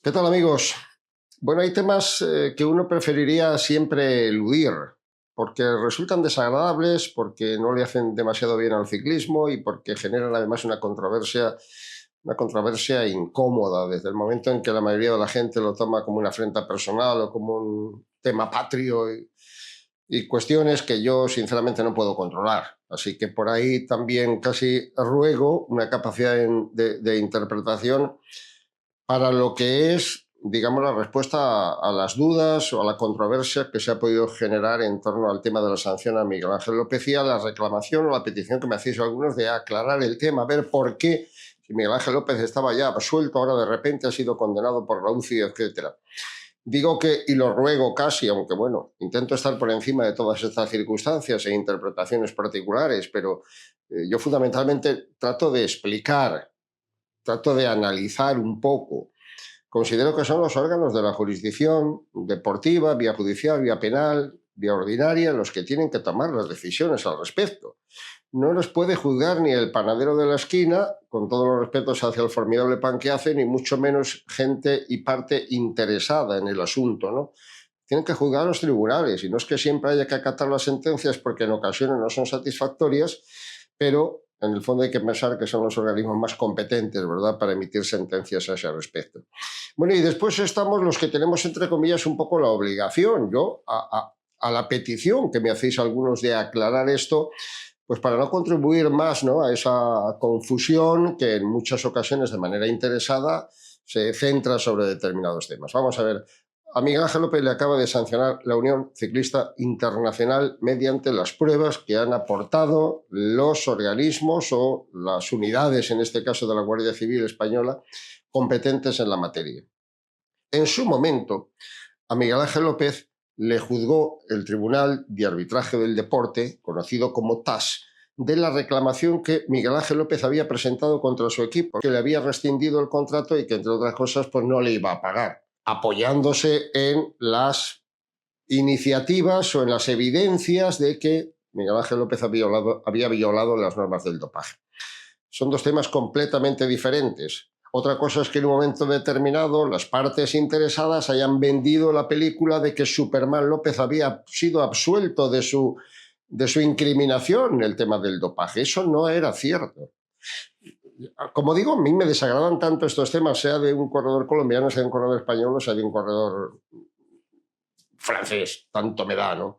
¿Qué tal, amigos? Bueno, hay temas que uno preferiría siempre eludir porque resultan desagradables, porque no le hacen demasiado bien al ciclismo y porque generan además una controversia incómoda desde el momento en que la mayoría de la gente lo toma como una afrenta personal o como un tema patrio y cuestiones que yo sinceramente no puedo controlar. Así que por ahí también casi ruego una capacidad de interpretación para lo que es, digamos, la respuesta a las dudas o a la controversia que se ha podido generar en torno al tema de la sanción a Miguel Ángel López y a la reclamación o la petición que me hacéis algunos de aclarar el tema, ver por qué, si Miguel Ángel López estaba ya absuelto, ahora de repente ha sido condenado por la UCI, etcétera. Digo que, y lo ruego casi, aunque bueno, intento estar por encima de todas estas circunstancias e interpretaciones particulares, pero yo fundamentalmente trato de explicar, trato de analizar un poco. Considero que son los órganos de la jurisdicción deportiva, vía judicial, vía penal, vía ordinaria, los que tienen que tomar las decisiones al respecto. No los puede juzgar ni el panadero de la esquina, con todos los respetos hacia el formidable pan que hace, ni mucho menos gente y parte interesada en el asunto, ¿no? Tienen que juzgar los tribunales, y no es que siempre haya que acatar las sentencias porque en ocasiones no son satisfactorias, pero en el fondo hay que pensar que son los organismos más competentes, ¿verdad?, para emitir sentencias a ese respecto. Bueno, y después estamos los que tenemos, entre comillas, un poco la obligación, yo, a la petición que me hacéis algunos de aclarar esto, pues para no contribuir más, ¿no?, a esa confusión que en muchas ocasiones de manera interesada se centra sobre determinados temas. Vamos a ver. A Miguel Ángel López le acaba de sancionar la Unión Ciclista Internacional mediante las pruebas que han aportado los organismos o las unidades, en este caso de la Guardia Civil Española, competentes en la materia. En su momento, a Miguel Ángel López le juzgó el Tribunal de Arbitraje del Deporte, conocido como TAS, de la reclamación que Miguel Ángel López había presentado contra su equipo, que le había rescindido el contrato y que, entre otras cosas, pues no le iba a pagar, apoyándose en las iniciativas o en las evidencias de que Miguel Ángel López había violado las normas del dopaje. Son dos temas completamente diferentes. Otra cosa es que en un momento determinado las partes interesadas hayan vendido la película de que Superman López había sido absuelto de su incriminación en el tema del dopaje. Eso no era cierto. Como digo, a mí me desagradan tanto estos temas, sea de un corredor colombiano, sea de un corredor español, o sea de un corredor francés, tanto me da, ¿no?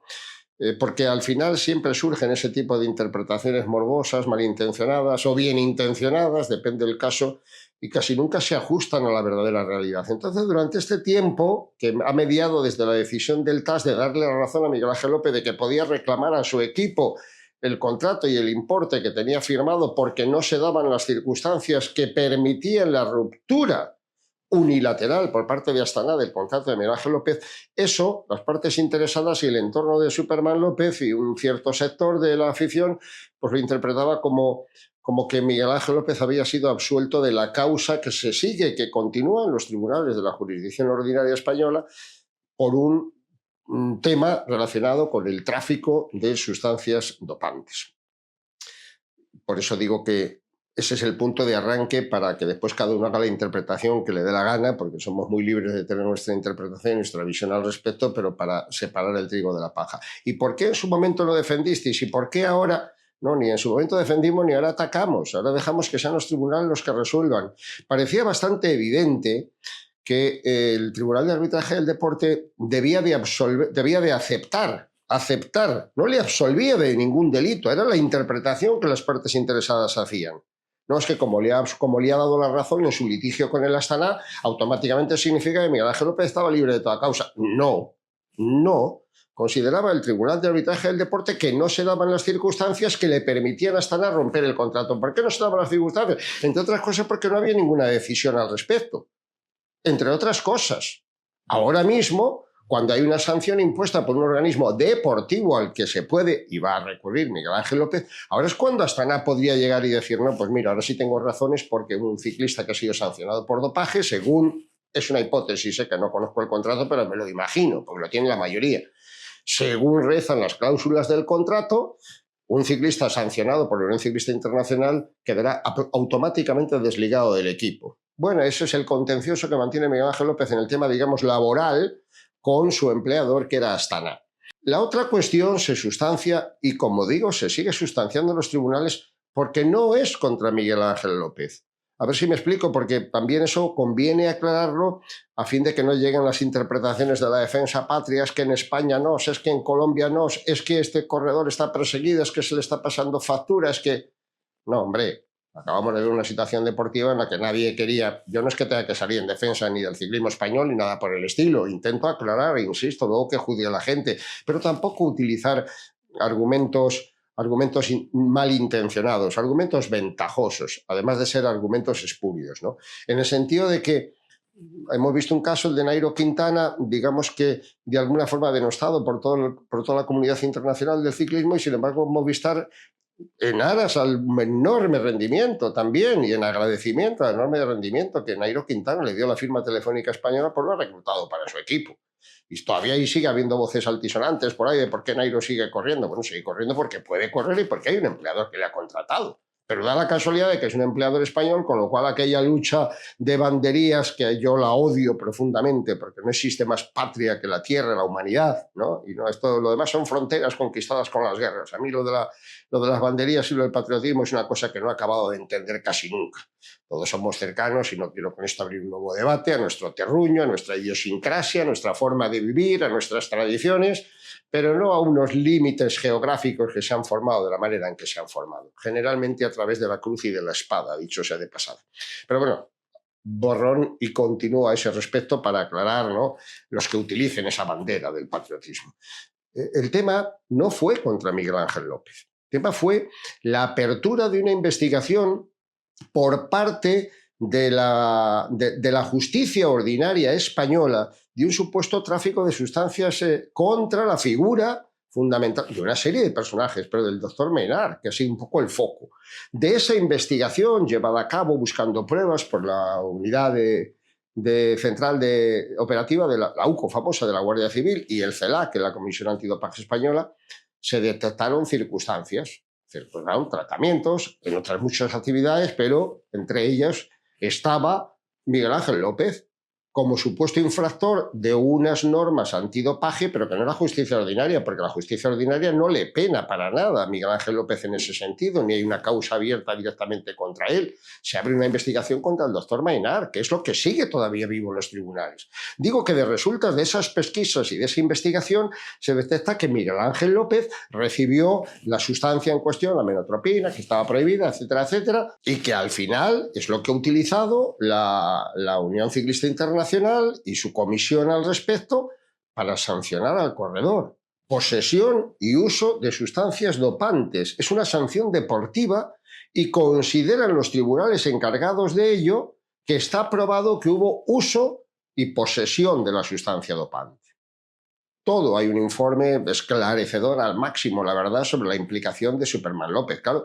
Porque al final siempre surgen ese tipo de interpretaciones morbosas, malintencionadas o bien intencionadas, depende del caso, y casi nunca se ajustan a la verdadera realidad. Entonces, durante este tiempo, que ha mediado desde la decisión del TAS de darle la razón a Miguel Ángel López de que podía reclamar a su equipo el contrato y el importe que tenía firmado porque no se daban las circunstancias que permitían la ruptura unilateral por parte de Astana del contrato de Miguel Ángel López, eso, las partes interesadas y el entorno de Superman López y un cierto sector de la afición, pues lo interpretaba como que Miguel Ángel López había sido absuelto de la causa que se sigue, que continúa en los tribunales de la jurisdicción ordinaria española por un tema relacionado con el tráfico de sustancias dopantes. Por eso digo que ese es el punto de arranque para que después cada uno haga la interpretación que le dé la gana, porque somos muy libres de tener nuestra interpretación y nuestra visión al respecto, pero para separar el trigo de la paja. ¿Y por qué en su momento lo defendisteis? ¿Y por qué ahora? No, ni en su momento defendimos ni ahora atacamos. Ahora dejamos que sean los tribunales los que resuelvan. Parecía bastante evidente que el Tribunal de Arbitraje del Deporte debía de aceptar, no le absolvía de ningún delito, era la interpretación que las partes interesadas hacían. No es que como le ha dado la razón en su litigio con el Astana, automáticamente significa que Miguel Ángel López estaba libre de toda causa. No. Consideraba el Tribunal de Arbitraje del Deporte que no se daban las circunstancias que le permitían a Astana romper el contrato. ¿Por qué no se daban las circunstancias? Entre otras cosas porque no había ninguna decisión al respecto. Entre otras cosas. Ahora mismo, cuando hay una sanción impuesta por un organismo deportivo al que se puede y va a recurrir Miguel Ángel López, ahora es cuando Astana podría llegar y decir, no, pues mira, ahora sí tengo razones porque un ciclista que ha sido sancionado por dopaje, según, es una hipótesis, que no conozco el contrato, pero me lo imagino, porque lo tiene la mayoría, según rezan las cláusulas del contrato, un ciclista sancionado por la Unión Ciclista Internacional quedará automáticamente desligado del equipo. Bueno, ese es el contencioso que mantiene Miguel Ángel López en el tema, digamos, laboral con su empleador, que era Astana. La otra cuestión se sustancia, y como digo, se sigue sustanciando en los tribunales porque no es contra Miguel Ángel López. A ver si me explico, porque también eso conviene aclararlo a fin de que no lleguen las interpretaciones de la defensa patria, es que en España no, es que en Colombia no, es que este corredor está perseguido, es que se le está pasando factura, es que... No, hombre, acabamos de ver una situación deportiva en la que nadie quería... Yo no es que tenga que salir en defensa ni del ciclismo español ni nada por el estilo. Intento aclarar, insisto, luego que juzgue a la gente, pero tampoco utilizar argumentos malintencionados, argumentos ventajosos, además de ser argumentos espurios, ¿no? En el sentido de que hemos visto un caso, el de Nairo Quintana, digamos que de alguna forma denostado por toda la comunidad internacional del ciclismo, y sin embargo Movistar, en aras al enorme rendimiento también y en agradecimiento al enorme rendimiento que Nairo Quintana le dio a la firma telefónica española, pues lo ha reclutado para su equipo. Y todavía ahí sigue habiendo voces altisonantes por ahí de por qué Nairo sigue corriendo. Bueno, sigue corriendo porque puede correr y porque hay un empleador que le ha contratado. Pero da la casualidad de que es un empleador español, con lo cual aquella lucha de banderías, que yo la odio profundamente, porque no existe más patria que la tierra, la humanidad, ¿no? Y no, esto, lo demás son fronteras conquistadas con las guerras. A mí lo de las banderías y lo del patriotismo es una cosa que no he acabado de entender casi nunca. Todos somos cercanos, y no quiero con esto abrir un nuevo debate, a nuestro terruño, a nuestra idiosincrasia, a nuestra forma de vivir, a nuestras tradiciones, pero no a unos límites geográficos que se han formado de la manera en que se han formado, generalmente a través de la cruz y de la espada, dicho sea de pasada. Pero bueno, borrón y continúo a ese respecto para aclarar, ¿no?, los que utilicen esa bandera del patriotismo. El tema no fue contra Miguel Ángel López. El tema fue la apertura de una investigación por parte de la justicia ordinaria española de un supuesto tráfico de sustancias contra la figura fundamental de una serie de personajes, pero del doctor Menard, que ha sido un poco el foco. De esa investigación llevada a cabo buscando pruebas por la unidad central operativa de la UCO famosa de la Guardia Civil y el CELAC, la Comisión Antidopaje Española, se detectaron circunstancias, tratamientos en otras muchas actividades, pero entre ellas estaba Miguel Ángel López como supuesto infractor de unas normas antidopaje, pero que no era justicia ordinaria, porque la justicia ordinaria no le pena para nada a Miguel Ángel López en ese sentido, ni hay una causa abierta directamente contra él. Se abre una investigación contra el doctor Maynard, que es lo que sigue todavía vivo en los tribunales. Digo que de resultas de esas pesquisas y de esa investigación se detecta que Miguel Ángel López recibió la sustancia en cuestión, la menotropina, que estaba prohibida, etcétera, etcétera, y que al final es lo que ha utilizado la Unión Ciclista Internacional y su comisión al respecto para sancionar al corredor. Posesión y uso de sustancias dopantes. Es una sanción deportiva y consideran los tribunales encargados de ello que está probado que hubo uso y posesión de la sustancia dopante. Todo, hay un informe esclarecedor al máximo, la verdad, sobre la implicación de Superman López. Claro,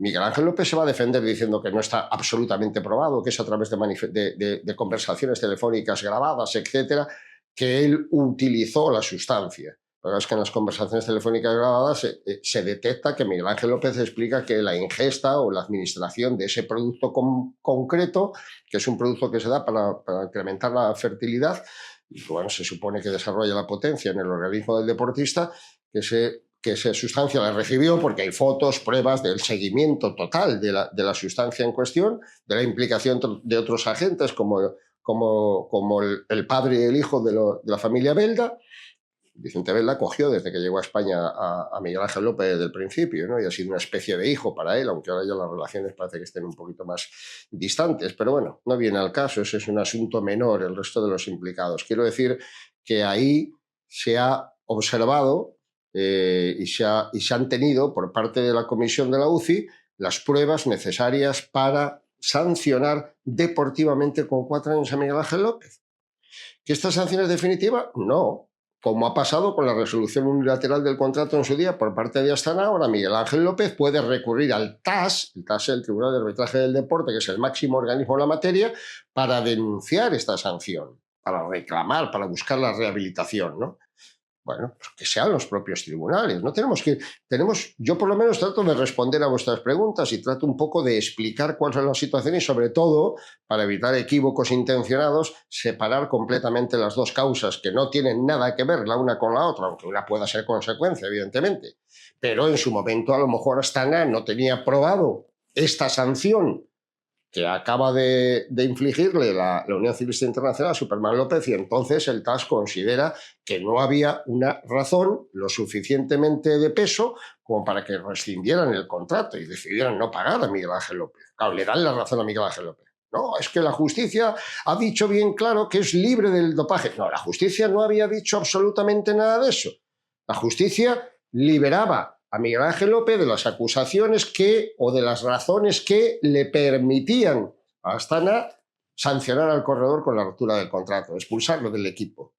Miguel Ángel López se va a defender diciendo que no está absolutamente probado, que es a través de conversaciones telefónicas grabadas, etcétera, que él utilizó la sustancia. Pero es que en las conversaciones telefónicas grabadas se detecta que Miguel Ángel López explica que la ingesta o la administración de ese producto concreto, que es un producto que se da para incrementar la fertilidad, y bueno, se supone que desarrolla la potencia en el organismo del deportista, que esa sustancia la recibió porque hay fotos, pruebas del seguimiento total de la sustancia en cuestión, de la implicación de otros agentes como el padre y el hijo de la familia Belda. Vicente Belda cogió desde que llegó a España a Miguel Ángel López desde el principio, ¿no? Y ha sido una especie de hijo para él, aunque ahora ya las relaciones parece que estén un poquito más distantes. Pero bueno, no viene al caso, ese es un asunto menor, el resto de los implicados. Quiero decir que ahí se ha observado y se han tenido por parte de la comisión de la UCI las pruebas necesarias para sancionar deportivamente con 4 años a Miguel Ángel López. ¿Que esta sanción es definitiva? No. Como ha pasado con la resolución unilateral del contrato en su día por parte de Astana, ahora Miguel Ángel López puede recurrir al TAS, el TAS es el Tribunal de Arbitraje del Deporte, que es el máximo organismo en la materia, para denunciar esta sanción, para reclamar, para buscar la rehabilitación, ¿no? Bueno, pues que sean los propios tribunales. No tenemos que... yo por lo menos trato de responder a vuestras preguntas y trato un poco de explicar cuál es la situación y sobre todo, para evitar equívocos intencionados, separar completamente las dos causas que no tienen nada que ver la una con la otra, aunque una pueda ser consecuencia, evidentemente. Pero en su momento a lo mejor Astana no tenía probado esta sanción que acaba de infligirle la Unión Ciclista Internacional a Superman López, y entonces el TAS considera que no había una razón lo suficientemente de peso como para que rescindieran el contrato y decidieran no pagar a Miguel Ángel López. Claro, le dan la razón a Miguel Ángel López. No, es que la justicia ha dicho bien claro que es libre del dopaje. No, la justicia no había dicho absolutamente nada de eso. La justicia liberaba a Miguel Ángel López de las acusaciones que, o de las razones que le permitían a Astana sancionar al corredor con la ruptura del contrato, expulsarlo del equipo.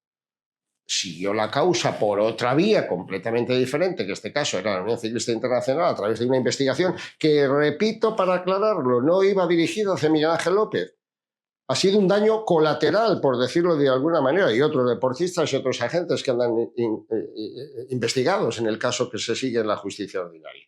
Siguió la causa por otra vía completamente diferente, que en este caso era la Unión Ciclista Internacional, a través de una investigación que, repito para aclararlo, no iba dirigida hacia Miguel Ángel López. Ha sido un daño colateral, por decirlo de alguna manera, y otros deportistas y otros agentes que andan investigados en el caso que se sigue en la justicia ordinaria.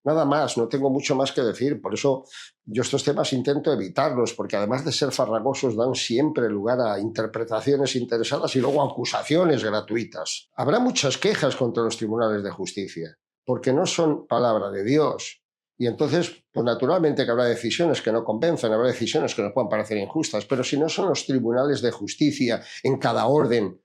Nada más, no tengo mucho más que decir, por eso yo estos temas intento evitarlos, porque además de ser farragosos dan siempre lugar a interpretaciones interesadas y luego a acusaciones gratuitas. Habrá muchas quejas contra los tribunales de justicia, porque no son palabra de Dios. Y entonces, pues naturalmente que habrá decisiones que no convencen, habrá decisiones que nos puedan parecer injustas, pero si no son los tribunales de justicia en cada orden,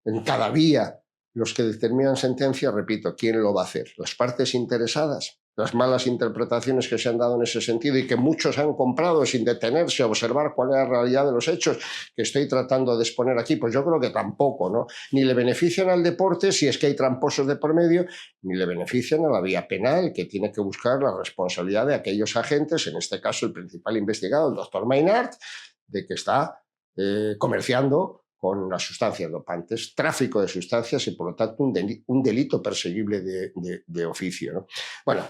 en cada vía, los que determinan sentencia, repito, ¿quién lo va a hacer? ¿Las partes interesadas? Las malas interpretaciones que se han dado en ese sentido y que muchos han comprado sin detenerse a observar cuál es la realidad de los hechos que estoy tratando de exponer aquí, pues yo creo que tampoco, ¿no? Ni le benefician al deporte si es que hay tramposos de por medio, ni le benefician a la vía penal, que tiene que buscar la responsabilidad de aquellos agentes, en este caso el principal investigado, el doctor Maynard, de que está comerciando con las sustancias dopantes, tráfico de sustancias y, por lo tanto, un delito perseguible de oficio, ¿no? Bueno,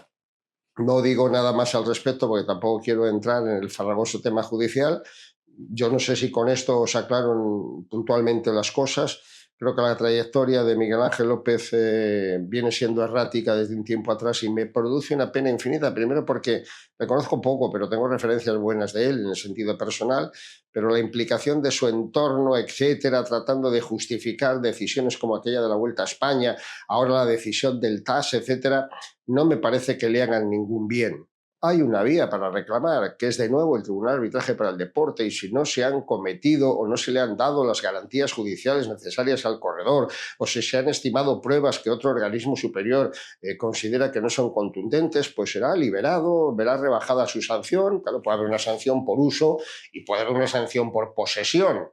no digo nada más al respecto porque tampoco quiero entrar en el farragoso tema judicial. Yo no sé si con esto os aclaro puntualmente las cosas. Creo que la trayectoria de Miguel Ángel López viene siendo errática desde un tiempo atrás y me produce una pena infinita. Primero porque le conozco poco, pero tengo referencias buenas de él en el sentido personal, pero la implicación de su entorno, etcétera, tratando de justificar decisiones como aquella de la Vuelta a España, ahora la decisión del TAS, etcétera, no me parece que le hagan ningún bien. Hay una vía para reclamar, que es de nuevo el Tribunal de Arbitraje para el Deporte, y si no se han cometido o no se le han dado las garantías judiciales necesarias al corredor, o si se han estimado pruebas que otro organismo superior considera que no son contundentes, pues será liberado, verá rebajada su sanción. Claro, puede haber una sanción por uso y puede haber una sanción por posesión.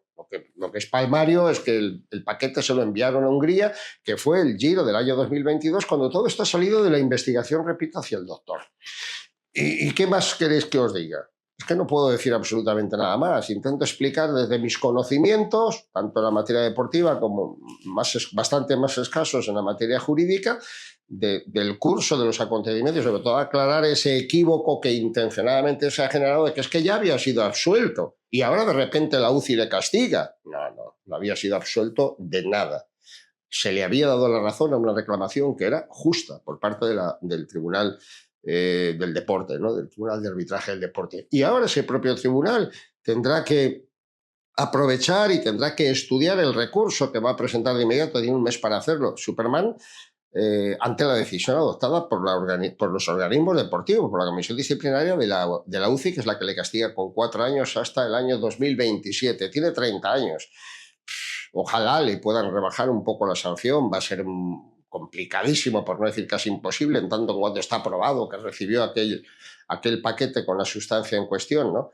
Lo que es palmario es que el paquete se lo enviaron a Hungría, que fue el Giro del año 2022, cuando todo esto ha salido de la investigación, repito, hacia el doctor. ¿Y qué más queréis que os diga? Es que no puedo decir absolutamente nada más. Intento explicar desde mis conocimientos, tanto en la materia deportiva como bastante más escasos en la materia jurídica, del curso de los acontecimientos, sobre todo aclarar ese equívoco que intencionadamente se ha generado de que es que ya había sido absuelto y ahora de repente la UCI le castiga. No había sido absuelto de nada. Se le había dado la razón a una reclamación que era justa por parte del Tribunal del Deporte, ¿no? Del Tribunal de Arbitraje del Deporte. Y ahora ese propio tribunal tendrá que aprovechar y tendrá que estudiar el recurso que va a presentar de inmediato, tiene un mes para hacerlo, Superman, ante la decisión adoptada por los organismos deportivos, por la Comisión Disciplinaria de la UCI, que es la que le castiga con 4 años hasta el año 2027. Tiene 30 años. Ojalá le puedan rebajar un poco la sanción, va a ser complicadísimo, por no decir casi imposible, en tanto cuando está aprobado que recibió aquel paquete con la sustancia en cuestión, ¿no?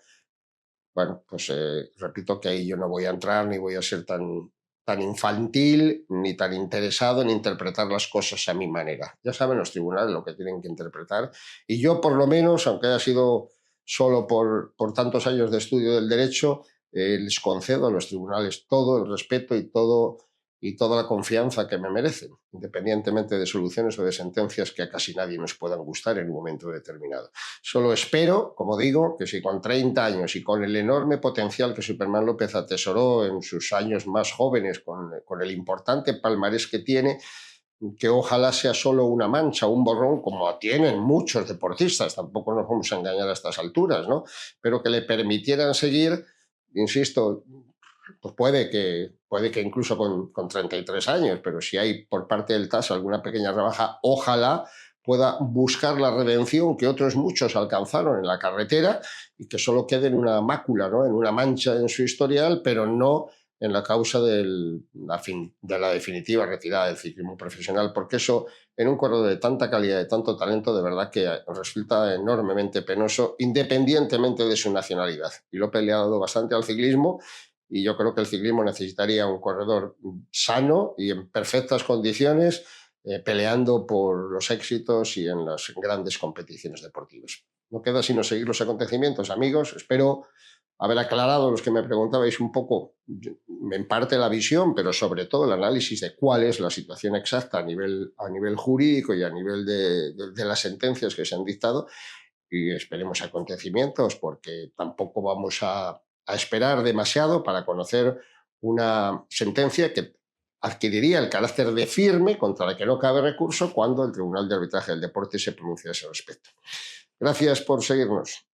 Bueno, pues repito que ahí yo no voy a entrar ni voy a ser tan infantil ni tan interesado en interpretar las cosas a mi manera. Ya saben los tribunales lo que tienen que interpretar y yo por lo menos, aunque haya sido solo por tantos años de estudio del derecho, les concedo a los tribunales todo el respeto y todo y toda la confianza que me merecen, independientemente de soluciones o de sentencias que a casi nadie nos puedan gustar en un momento determinado. Solo espero, como digo, que si con 30 años y con el enorme potencial que Superman López atesoró en sus años más jóvenes, con el importante palmarés que tiene, que ojalá sea solo una mancha, un borrón, como tienen muchos deportistas, tampoco nos vamos a engañar a estas alturas, ¿no? Pero que le permitieran seguir, insisto, pues puede que incluso con 33 años, pero si hay por parte del TAS alguna pequeña rebaja, ojalá pueda buscar la redención que otros muchos alcanzaron en la carretera y que solo quede en una mácula, ¿no? En una mancha en su historial, pero no en la causa de la definitiva retirada del ciclismo profesional, porque eso en un corredor de tanta calidad, de tanto talento, de verdad que resulta enormemente penoso, independientemente de su nacionalidad. Y López le ha dado bastante al ciclismo y yo creo que el ciclismo necesitaría un corredor sano y en perfectas condiciones, peleando por los éxitos y en las grandes competiciones deportivas. No queda sino seguir los acontecimientos, amigos. Espero haber aclarado los que me preguntabais un poco, en parte la visión, pero sobre todo el análisis de cuál es la situación exacta a nivel jurídico y a nivel de las sentencias que se han dictado, y esperemos acontecimientos, porque tampoco vamos a esperar demasiado para conocer una sentencia que adquiriría el carácter de firme contra la que no cabe recurso cuando el Tribunal de Arbitraje del Deporte se pronuncie a ese respecto. Gracias por seguirnos.